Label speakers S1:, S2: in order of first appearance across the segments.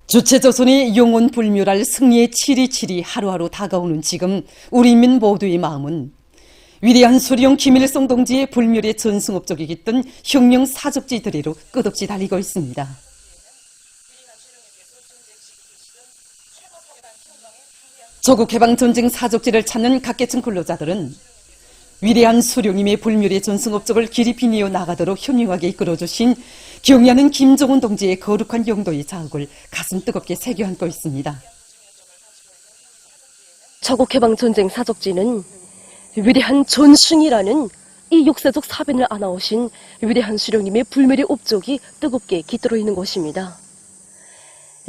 S1: 주체조선이 영원 불멸할 승리의 치리치리 하루하루 다가오는 지금 우리 인민 모두의 마음은 위대한 수령 김일성 동지의 불멸의 전승업적이 깃든 혁명 사적지들이로 끝없이 달리고 있습니다. 조국해방전쟁 사적지를 찾는 각계층 근로자들은 위대한 수령님의 불멸의 전승업적을 길이 비니어 나가도록 현명하게 이끌어주신 경의하는 김정은 동지의 거룩한 영도의 자흑을 가슴 뜨겁게 새겨안고 있습니다.
S2: 조국해방전쟁 사적지는 위대한 전승이라는 이 역사적 사변을 안아오신 위대한 수령님의 불멸의 업적이 뜨겁게 깃들어 있는 것입니다.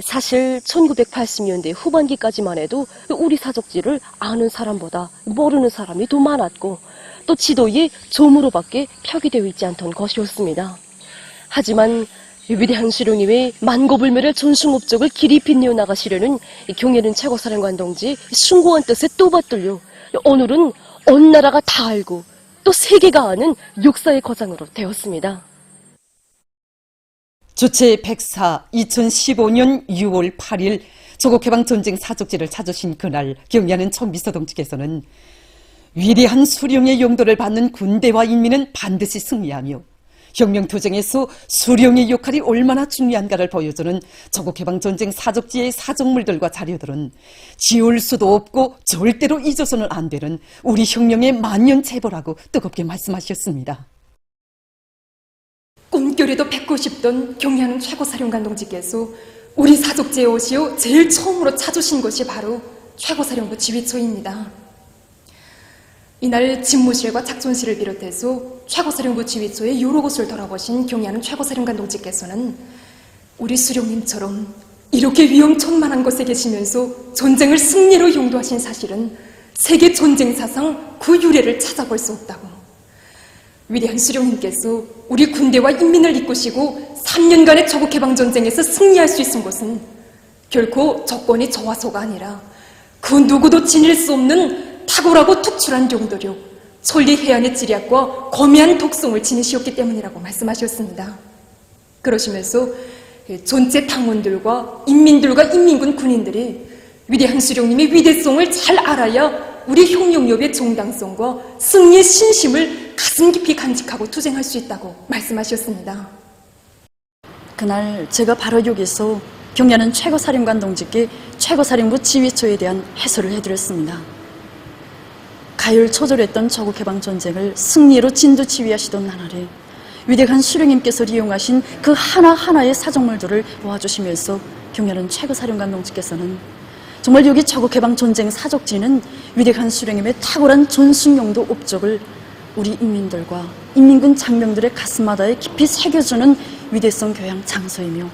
S2: 사실 1980년대 후반기까지만 해도 우리 사적지를 아는 사람보다 모르는 사람이 더 많았고 또 지도에 점으로밖에 표기되어 있지 않던 것이었습니다. 하지만 위대한 수령님의 만고불멸의 전승업적을 길이 빛내어 나가시려는 경의하는 최고사령관 동지 숭고한 뜻에 또 받들려 오늘은 온 나라가 다 알고 또 세계가 아는 역사의 거장으로 되었습니다.
S1: 주체 104 2015년 6월 8일 조국해방전쟁 사적지를 찾으신 그날 경의하는 청비서 동지께서는 위대한 수령의 용도를 받는 군대와 인민은 반드시 승리하며 혁명투쟁에서 수령의 역할이 얼마나 중요한가를 보여주는 조국해방전쟁 사적지의 사적물들과 자료들은 지울 수도 없고 절대로 잊어서는 안 되는 우리 혁명의 만년체보라고 뜨겁게 말씀하셨습니다.
S3: 꿈결에도 뵙고 싶던 경의하는 최고사령관 동지께서 우리 사적지에 오시어 제일 처음으로 찾으신 것이 바로 최고사령부 지휘처입니다. 이날 집무실과 작전실을 비롯해서 최고사령부 지휘처의 여러 곳을 돌아보신 경의하는 최고사령관 동지께서는 우리 수령님처럼 이렇게 위험천만한 곳에 계시면서 전쟁을 승리로 용도하신 사실은 세계 전쟁 사상 그 유래를 찾아볼 수 없다고, 위대한 수령님께서 우리 군대와 인민을 이끄시고 3년간의 조국해방전쟁에서 승리할 수 있은 것은 결코 적권이 저하소가 아니라 그 누구도 지닐 수 없는 탁월하고 특출한 용도력, 천리 해안의 지략과 거대한 독성을 지니시었기 때문이라고 말씀하셨습니다. 그러시면서 전체 당원들과 인민들과 인민군 군인들이 위대한 수령님의 위대성을 잘 알아야 우리 혁명협의 정당성과 승리의 신심을 가슴 깊이 간직하고 투쟁할 수 있다고 말씀하셨습니다.
S4: 그날 제가 바로 여기서 경의하는 최고사령관 동지께 최고사령부 지휘처에 대한 해설을 해드렸습니다. 가열초절했던 조국해방전쟁을 승리로 진두지휘하시던 나날에 위대한 수령님께서 이용하신 그 하나하나의 사정물들을 모아주시면서 경의하는 최고사령관 동지께서는 정말 여기 조국해방전쟁 사적지는 위대한 수령님의 탁월한 전승용도 업적을 우리 인민들과 인민군 장병들의 가슴마다에 깊이 새겨주는 위대성 교양 장소이며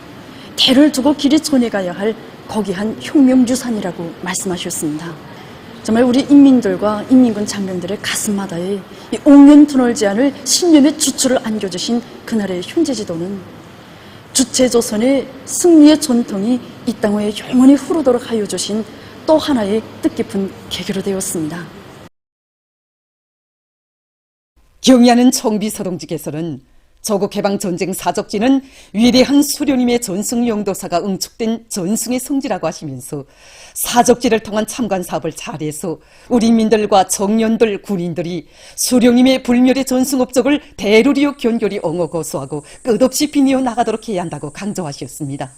S4: 대를 두고 길이 전해가야 할 거기한 혁명유산이라고 말씀하셨습니다. 정말 우리 인민들과 인민군 장병들의 가슴마다에 이 옥년 드널지 않을 신념의 주추를 안겨주신 그날의 현재지도는 주체조선의 승리의 전통이 이 땅에 영원히 흐르도록 하여 주신 또 하나의 뜻깊은 계기로 되었습니다.
S1: 경의하는 청비서 동지께서는 조국해방전쟁 사적지는 위대한 수령님의 전승용도사가 응축된 전승의 성지라고 하시면서 사적지를 통한 참관 사업을 잘해서 우리 인민들과 청년들, 군인들이 수령님의 불멸의 전승업적을 대루리오 견결히 엉어고소하고 끝없이 비니어 나가도록 해야 한다고 강조하셨습니다.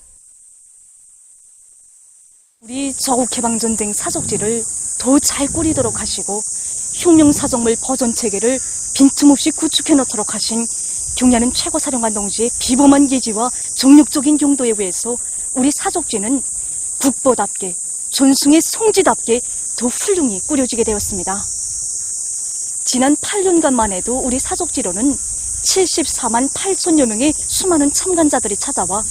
S2: 우리 조국해방전쟁 사적지를 더 잘 꾸리도록 하시고 혁명사정물 버전체계를 빈틈없이 구축해 놓도록 하신 경의하는 최고사령관 동지의 비범한 예지와 정력적인 용도에 의해서 우리 사적지는 국보답게 전승의 성지답게 더 훌륭히 꾸려지게 되었습니다. 지난 8년간만 해도 우리 사적지로는 74만 8천여 명의 수많은 참관자들이 찾아와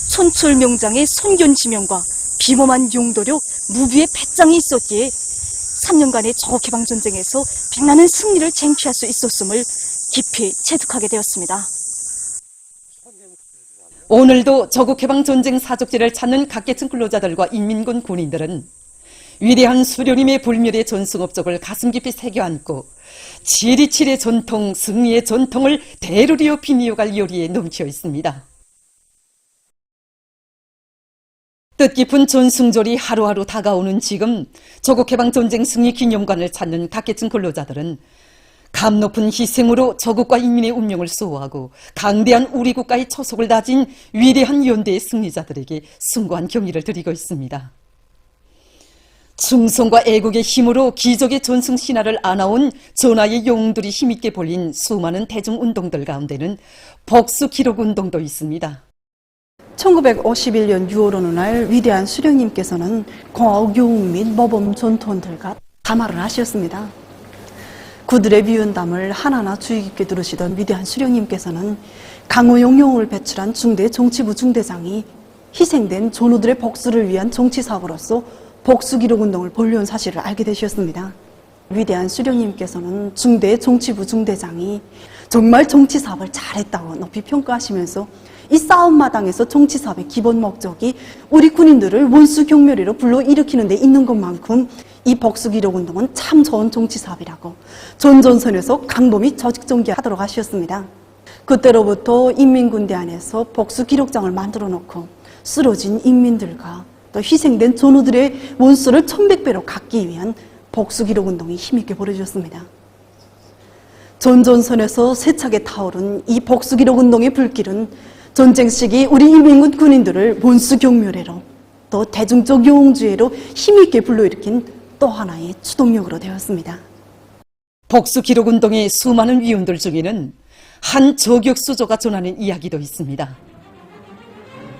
S2: 촌철명장의 선견지명과 비범한 용도력, 무비의 배짱이 있었기에 3년간의 조국해방전쟁에서 빛나는 승리를 쟁취할 수 있었음을 깊이 체득하게 되었습니다.
S1: 오늘도 조국해방전쟁 사적지를 찾는 각계층 근로자들과 인민군 군인들은 위대한 수령님의 불멸의 전승업적을 가슴 깊이 새겨안고 치리치리의 전통, 승리의 전통을 대루리오 비니어갈 요리에 넘쳐 있습니다. 뜻깊은 전승절이 하루하루 다가오는 지금 조국해방전쟁 승리 기념관을 찾는 각계층 근로자들은 감 높은 희생으로 조국과 인민의 운명을 수호하고 강대한 우리 국가의 초석을 다진 위대한 연대의 승리자들에게 숭고한 경의를 드리고 있습니다. 충성과 애국의 힘으로 기적의 전승 신화를 안아온 전하의 영웅들이 힘있게 벌린 수많은 대중운동들 가운데는 복수기록운동도 있습니다.
S5: 1951년 6월 어느 날 위대한 수령님께서는 공화국 영웅 및 모범 전투원들과 담화를 하셨습니다. 그들의 미운담을 하나하나 주의 깊게 들으시던 위대한 수령님께서는 강호용 영웅을 배출한 중대 정치부 중대장이 희생된 전우들의 복수를 위한 정치사업으로서 복수기록운동을 벌려온 사실을 알게 되셨습니다. 위대한 수령님께서는 중대 정치부 중대장이 정말 정치사업을 잘했다고 높이 평가하시면서 이 싸움마당에서 정치사업의 기본 목적이 우리 군인들을 원수 경멸회로 불러일으키는 데 있는 것만큼 이 복수기록운동은 참 좋은 정치사업이라고 전전선에서 강범위 조직정기하도록 하셨습니다. 그때로부터 인민군대 안에서 복수기록장을 만들어 놓고 쓰러진 인민들과 또 희생된 전우들의 원수를 1100배로 갚기 위한 복수기록운동이 힘있게 벌어졌습니다. 전전선에서 세차게 타오른 이 복수기록운동의 불길은 전쟁 시기 우리 인민군 군인들을 원수 경멸회로 또 대중적 영웅주의로 힘있게 불러일으킨 또 하나의 추동력으로 되었습니다.
S1: 복수기록운동의 수많은 위원들 중에는 한 저격수조가 전하는 이야기도 있습니다.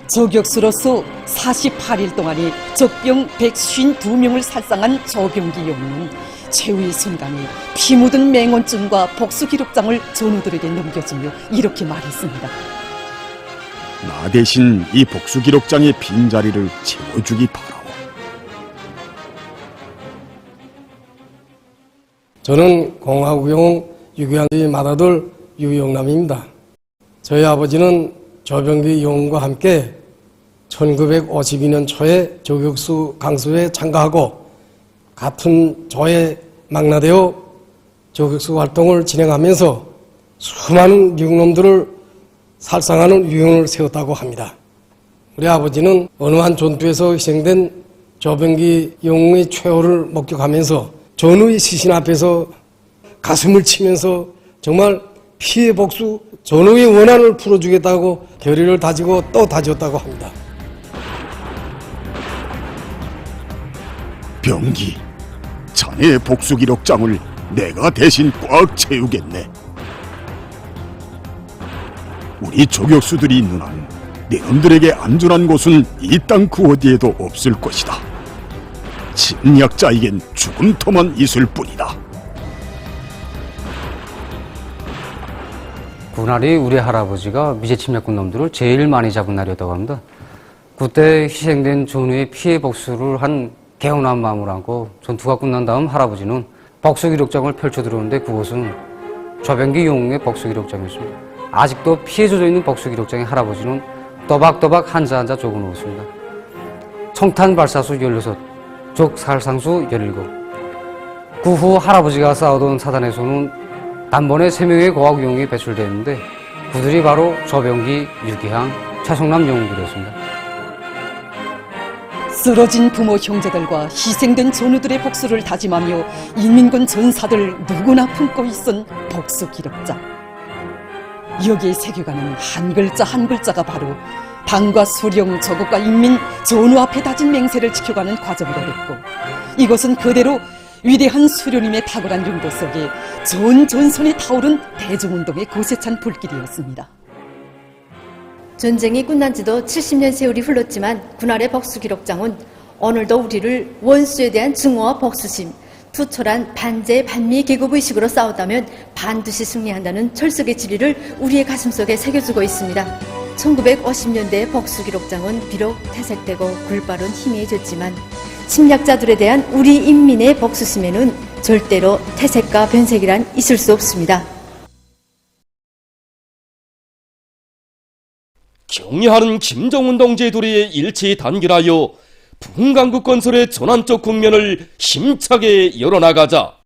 S1: 저격수로서 48일 동안에 적병 152명을 살상한 조병기 영웅은 최후의 순간에 피 묻은 맹언증과 복수기록장을 전우들에게 넘겨주며 이렇게 말했습니다.
S6: 나 대신 이 복수기록장의 빈자리를 채워주기 바라오.
S7: 저는 공화국 영웅 유교한의 맏아들 유영남입니다. 저희 아버지는 조병기 영웅과 함께 1952년 초에 저격수 강수에 참가하고 같은 조에 망라되어 저격수 활동을 진행하면서 수많은 영웅놈들을 살상하는 유형을 세웠다고 합니다. 우리 아버지는 어느 한 전투에서 희생된 조병기 영웅의 최후를 목격하면서 전우의 시신 앞에서 가슴을 치면서 정말 피해 복수, 전우의 원한을 풀어주겠다고 결의를 다지고 또 다졌다고 합니다.
S6: 병기, 자네의 복수기록장을 내가 대신 꽉 채우겠네. 우리 저격수들이 있는 한 내놈들에게 안전한 곳은 이 땅 그 어디에도 없을 것이다. 침략자에겐 죽음터만 있을 뿐이다.
S8: 그날이 우리 할아버지가 미제 침략군 놈들을 제일 많이 잡은 날이었다고 합니다. 그때 희생된 전우의 피해 복수를 한 개운한 마음을 안고 전투가 끝난 다음 할아버지는 복수기록장을 펼쳐들었는데 그것은 조병기 영웅의 복수기록장이었습니다. 아직도 피해 젖어 있는 복수기록장에 할아버지는 또박또박 한자 한자 적어 놓았습니다. 청탄 발사수 16, 적 살상수 17. 그 후 할아버지가 싸우던 사단에서는 단번에 3명의 고학 영웅이 배출됐는데 그들이 바로 조병기, 유기항, 최성남 영웅들이었습니다.
S1: 쓰러진 부모 형제들과 희생된 전우들의 복수를 다짐하며 인민군 전사들 누구나 품고 있은 복수기록장. 여기에 새겨가는 한 글자 한 글자가 바로 당과 수령, 조국과 인민, 전우 앞에 다진 맹세를 지켜가는 과정으로 됐고 이것은 그대로 위대한 수령님의 탁월한 용도 속에 전전선에 타오른 대중운동의 고세찬 불길이었습니다.
S9: 전쟁이 끝난 지도 70년 세월이 흘렀지만 그날의 복수기록장은 오늘도 우리를 원수에 대한 증오와 복수심, 투철한 반제, 반미 계급의식으로 싸웠다면 반드시 승리한다는 철석의 진리를 우리의 가슴속에 새겨주고 있습니다. 1950년대의 복수기록장은 비록 퇴색되고 굴바른 희미해졌지만 침략자들에 대한 우리 인민의 복수심에는 절대로 퇴색과 변색이란 있을 수 없습니다.
S10: 경애하는 김정은 동지의 도리에 일체히 단결하여 부흥강국 건설의 전환적 국면을 힘차게 열어나가자.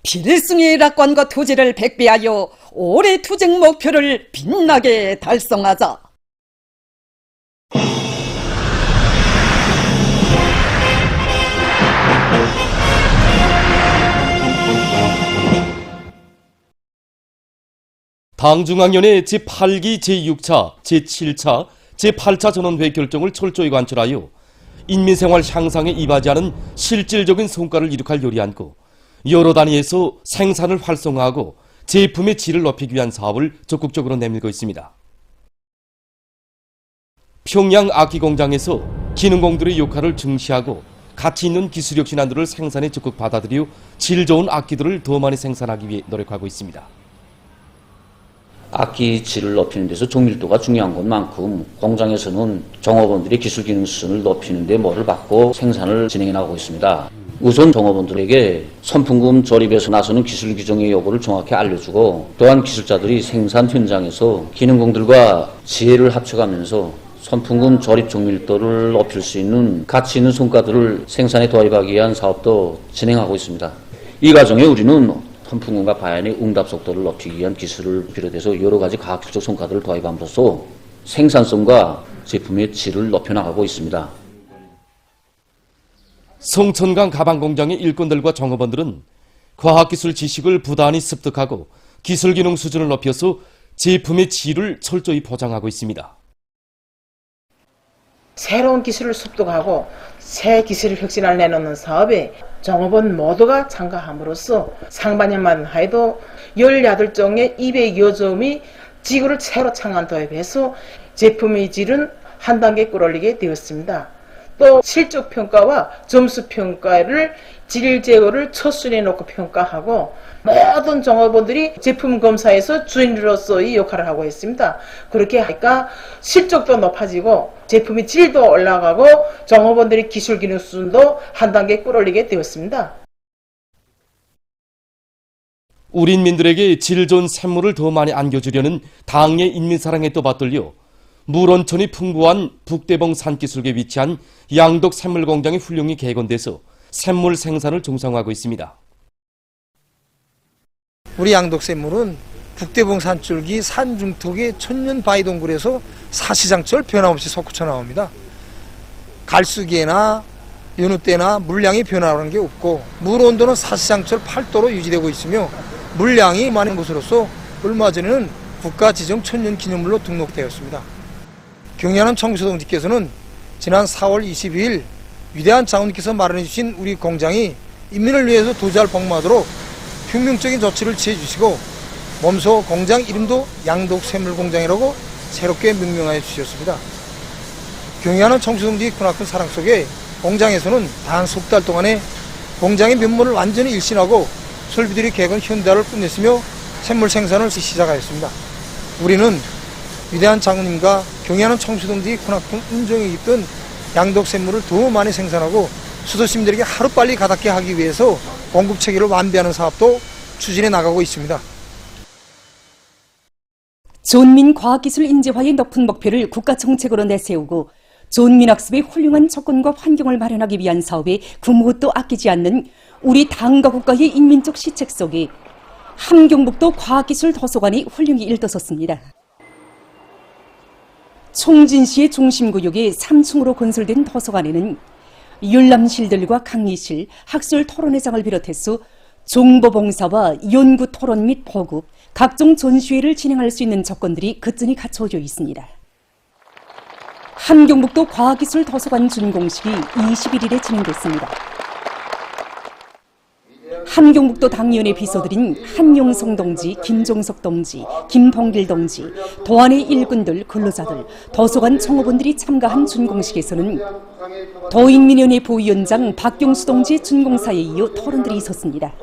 S1: 필승의 낙관과 투지를 백배하여 올해 투쟁 목표를 빛나게 달성하자.
S10: 당중앙위원회 제8기 제6차, 제7차, 제8차 전원회 결정을 철저히 관철하여 인민생활 향상에 이바지하는 실질적인 성과를 이룩할 요리안고 여러 단위에서 생산을 활성화하고 제품의 질을 높이기 위한 사업을 적극적으로 내밀고 있습니다. 평양 악기 공장에서 기능공들의 역할을 증시하고 가치 있는 기술력 신안들을 생산에 적극 받아들여 질 좋은 악기들을 더 많이 생산하기 위해 노력하고 있습니다.
S11: 악기 질을 높이는 데서 정밀도가 중요한 것만큼 공장에서는 종업원들의 기술 기능 수준을 높이는 데 모를 받고 생산을 진행해 나가고 있습니다. 우선 종업원들에게 선풍금 조립에서 나서는 기술 규정의 요구를 정확히 알려주고 또한 기술자들이 생산 현장에서 기능공들과 지혜를 합쳐가면서 선풍금 조립 정밀도를 높일 수 있는 가치 있는 성과들을 생산에 도입하기 위한 사업도 진행하고 있습니다. 이 과정에 우리는 선풍금과 바연의 응답 속도를 높이기 위한 기술을 비롯해서 여러 가지 과학기술적 성과들을 도입함으로써 생산성과 제품의 질을 높여나가고 있습니다.
S10: 성천강 가방공장의 일꾼들과 종업원들은 과학기술 지식을 부단히 습득하고 기술기능 수준을 높여서 제품의 질을 철저히 보장하고 있습니다.
S12: 새로운 기술을 습득하고 새 기술을 혁신을 내놓는 사업에 종업원 모두가 참가함으로써 상반년만 해도 18종의 200여 점이 지구를 새로 창안 도입해서 제품의 질은 한 단계 끌어올리게 되었습니다. 또 실적 평가와 점수 평가를 질 제어를 첫 순위에 놓고 평가하고 모든 종업원들이 제품 검사에서 주인으로서의 역할을 하고 있습니다. 그렇게 하니까 실적도 높아지고 제품의 질도 올라가고 종업원들의 기술 기능 수준도 한 단계 끌어올리게 되었습니다.
S10: 우리 인민들에게 질 좋은 샘물을 더 많이 안겨주려는 당의 인민사랑에 또 받들려 물온천이 풍부한 북대봉 산기슭에 위치한 양덕 샘물공장의 훌륭히 개건돼서 샘물 생산을 정상화하고 있습니다.
S13: 우리 양덕샘물은 북대봉 산줄기 산중턱의 천년 바위동굴에서 사시장철 변함없이 솟구쳐 나옵니다. 갈수기에나 여느 때나 물량이 변화하는 게 없고 물 온도는 사시장철 8도로 유지되고 있으며 물량이 많은 곳으로서 얼마 전에는 국가지정 천년기념물로 등록되었습니다. 경야남 청수동지께서는 지난 4월 22일 위대한 장군께서 마련해 주신 우리 공장이 인민을 위해서 도주할 복마도록 혁명적인 조치를 취해 주시고 몸소 공장 이름도 양덕샘물공장이라고 새롭게 명명하여 주셨습니다. 경야남 청수동지 크나큰 사랑 속에 공장에서는 단 석 달 동안에 공장의 면모를 완전히 일신하고 설비들이 개건 현대화를 끝냈으며 샘물 생산을 시작하였습니다. 우리는 위대한 장군님과 경야남 청수동지 크나큰 운정에 있던 양덕샘물을 더 많이 생산하고 수도시민들에게 하루빨리 가닿게 하기 위해서 공급체계를 완비하는 사업도 추진해 나가고 있습니다.
S1: 존민 과학기술 인재화의 높은 목표를 국가 정책으로 내세우고 존민학습의 훌륭한 조건과 환경을 마련하기 위한 사업에 구무것도 아끼지 않는 우리 당과 국가의 인민적 시책 속에 함경북도 과학기술 도서관이 훌륭히 일떠섰습니다. 총진시의 중심구역에 3층으로 건설된 도서관에는 열람실들과 강의실, 학술 토론회장을 비롯해서 정보봉사와 연구 토론 및 보급, 각종 전시회를 진행할 수 있는 조건들이 끝전이 갖춰져 있습니다. 함경북도 과학기술 도서관 준공식이 21일에 진행됐습니다. 함경북도 당위원회 비서들인 한용성 동지, 김종석 동지, 김봉길 동지, 도안의 일꾼들, 근로자들, 도서관 청업원들이 참가한 준공식에서는 도인민위원회 부위원장 박경수 동지의 준공사에 이어 토론들이 있었습니다.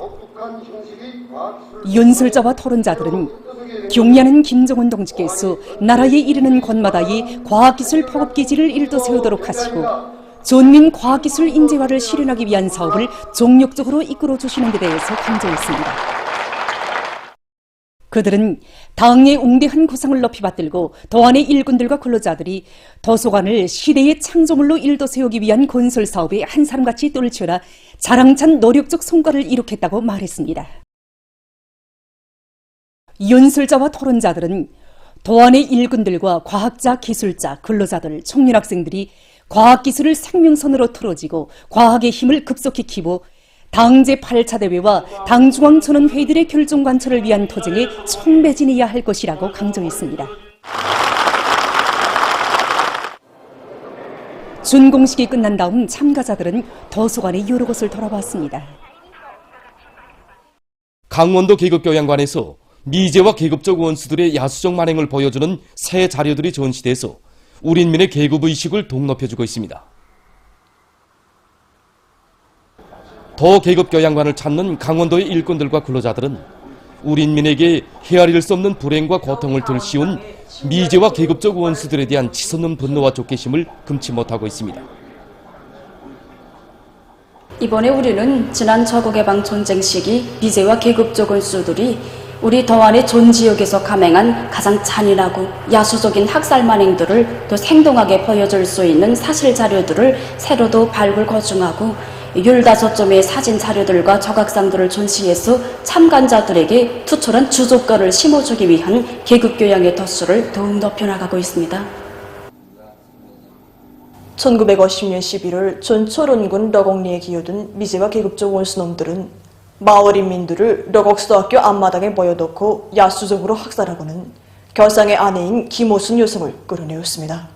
S1: 연설자와 토론자들은 경야는 김정은 동지께서 나라에 이르는 곳마다의 과학기술 포급기지를 일도 세우도록 하시고 전민 과학기술 인재화를 실현하기 위한 사업을 종력적으로 이끌어 주시는 데 대해서 강조했습니다. 그들은 당의 웅대한 구상을 높이 받들고 도안의 일꾼들과 근로자들이 도서관을 시대의 창조물로 일도 세우기 위한 건설 사업에 한 사람같이 떨치어라 자랑찬 노력적 성과를 이룩했다고 말했습니다. 연설자와 토론자들은 도안의 일꾼들과 과학자, 기술자, 근로자들, 청년학생들이 과학기술을 생명선으로 틀어지고 과학의 힘을 급속히 키워 당 제8차 대회와 당 중앙천원회의들의 결정 관철을 위한 투쟁에 총매진해야 할 것이라고 강조했습니다. 준공식이 끝난 다음 참가자들은 도서관의 여러 곳을 돌아봤습니다.
S10: 강원도 계급교양관에서 미제와 계급적 원수들의 야수적 만행을 보여주는 새 자료들이 전시돼서 우리 인민의 계급의식을 동높여주고 있습니다. 더 계급교양관을 찾는 강원도의 일꾼들과 근로자들은 우리 인민에게 헤아릴 수 없는 불행과 고통을 들씌운 미제와 계급적 원수들에 대한 치솟는 분노와 쫓기심을 금치 못하고 있습니다.
S4: 이번에 우리는 지난 저국해방 전쟁 시기 미제와 계급적 원수들이 우리 더안의 전 지역에서 감행한 가장 잔인하고 야수적인 학살 만행들을 더 생동하게 보여줄 수 있는 사실 자료들을 새로도 발굴 거중하고 15점의 사진 자료들과 조각상들을 전시해서 참관자들에게 투철한 주족가를 심어주기 위한 계급교양의 덧수를 더욱 높여나가고 있습니다.
S14: 1950년 11월 전초론군 러곡리에 기어든 미제와 계급적 원수놈들은 마을 인민들을 러곡수학교 앞마당에 모여놓고 야수적으로 학살하고는 교상의 아내인 김호순 여성을 끌어내었습니다.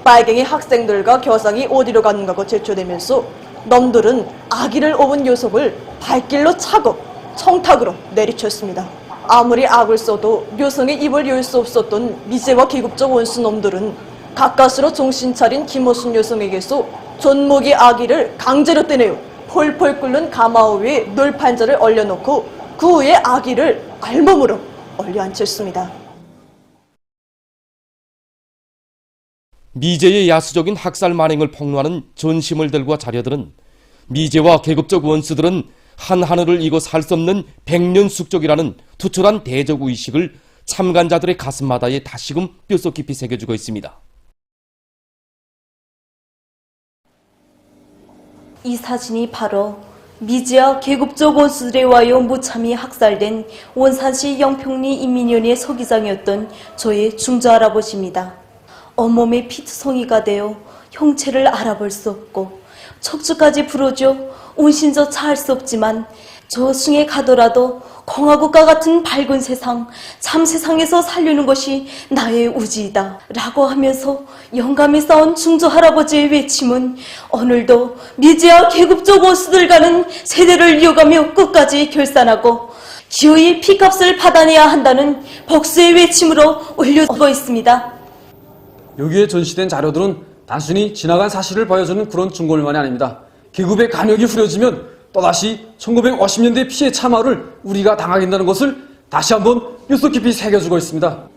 S14: 빨갱이 학생들과 교상이 어디로 갔는가고 제초되면서 놈들은 아기를 업은 여성을 발길로 차고 청탁으로 내리쳤습니다. 아무리 악을 써도 여성의 입을 열 수 없었던 미제와 계급적 원수놈들은 가까스로 정신 차린 김호순 여성에게서 존목이 아기를 강제로 떼내어 폴폴 끓는 가마우 위에 널판자를 얼려놓고 그 위에 아기를 알몸으로 올려앉혔습니다.
S10: 미제의 야수적인 학살 만행을 폭로하는 전시물들과 자료들은 미제와 계급적 원수들은 한 하늘을 이고 살 수 없는 백년 숙적이라는 투철한 대적 의식을 참관자들의 가슴마다에 다시금 뼛속 깊이 새겨주고 있습니다.
S14: 이 사진이 바로 미제와 계급적 원수들에 의하여 무참히 학살된 원산시 영평리 인민위원회 서기장이었던 저의 중조할아버지입니다. 온몸에 피투성이가 되어 형체를 알아볼 수 없고 척추까지 부러져 온신조차 할 수 없지만 저 숭에 가더라도 공화국과 같은 밝은 세상, 참 세상에서 살려는 것이 나의 우지이다 라고 하면서 영감에 싸운 중조 할아버지의 외침은 오늘도 미제와 계급적 원수들과는 세대를 이어가며 끝까지 결산하고 기어이 피값을 받아내야 한다는 복수의 외침으로 울려지고 있습니다.
S15: 여기에 전시된 자료들은 단순히 지나간 사실을 보여주는 그런 증거물만이 아닙니다. 계급의 간역이 후려지면 또다시 1950년대 피해 참화를 우리가 당하게 된다는 것을 다시 한번 뼛속 깊이 새겨주고 있습니다.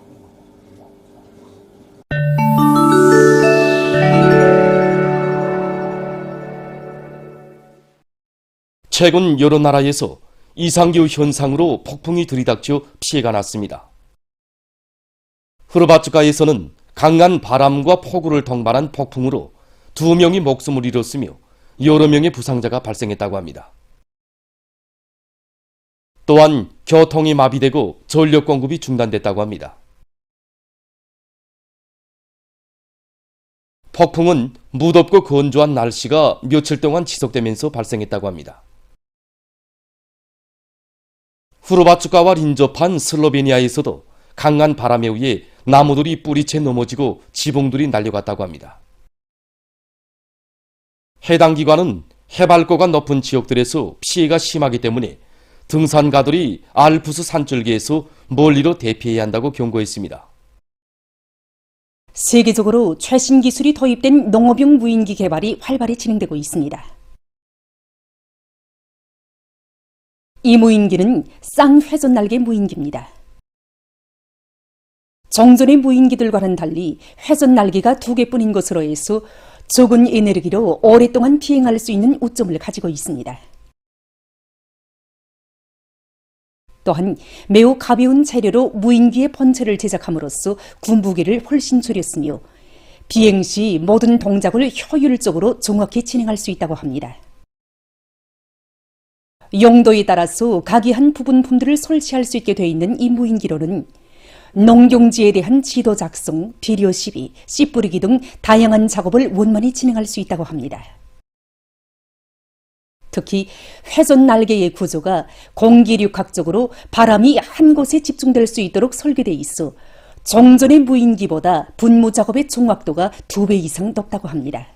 S10: 최근 여러 나라에서 이상기후 현상으로 폭풍이 들이닥쳐 피해가 났습니다. 흐르바츠카에서는 강한 바람과 폭우를 동반한 폭풍으로 2명이 목숨을 잃었으며 여러 명의 부상자가 발생했다고 합니다. 또한 교통이 마비되고 전력 공급이 중단됐다고 합니다. 폭풍은 무덥고 건조한 날씨가 며칠 동안 지속되면서 발생했다고 합니다. 후르바츠카와 인접한 슬로베니아에서도 강한 바람에 의해 나무들이 뿌리채 넘어지고 지붕들이 날려갔다고 합니다. 해당 기관은 해발고가 높은 지역들에서 피해가 심하기 때문에 등산가들이 알프스 산줄기에서 멀리로 대피해야 한다고 경고했습니다.
S1: 세계적으로 최신 기술이 도입된 농업용 무인기 개발이 활발히 진행되고 있습니다. 이 무인기는 쌍회전날개 무인기입니다. 정전의 무인기들과는 달리 회전날개가 2개뿐인 것으로 해서 적은 에너지로 오랫동안 비행할 수 있는 우점을 가지고 있습니다. 또한 매우 가벼운 재료로 무인기의 본체를 제작함으로써 군부기를 훨씬 줄였으며 비행 시 모든 동작을 효율적으로 정확히 진행할 수 있다고 합니다. 용도에 따라서 각이한 부분품들을 설치할 수 있게 되어 있는 이 무인기로는 농경지에 대한 지도 작성, 비료 시비, 씨 뿌리기 등 다양한 작업을 원만히 진행할 수 있다고 합니다. 특히 회전 날개의 구조가 공기륙학적으로 바람이 한 곳에 집중될 수 있도록 설계돼 있어 정전의 무인기보다 분무 작업의 정확도가 2배 이상 높다고 합니다.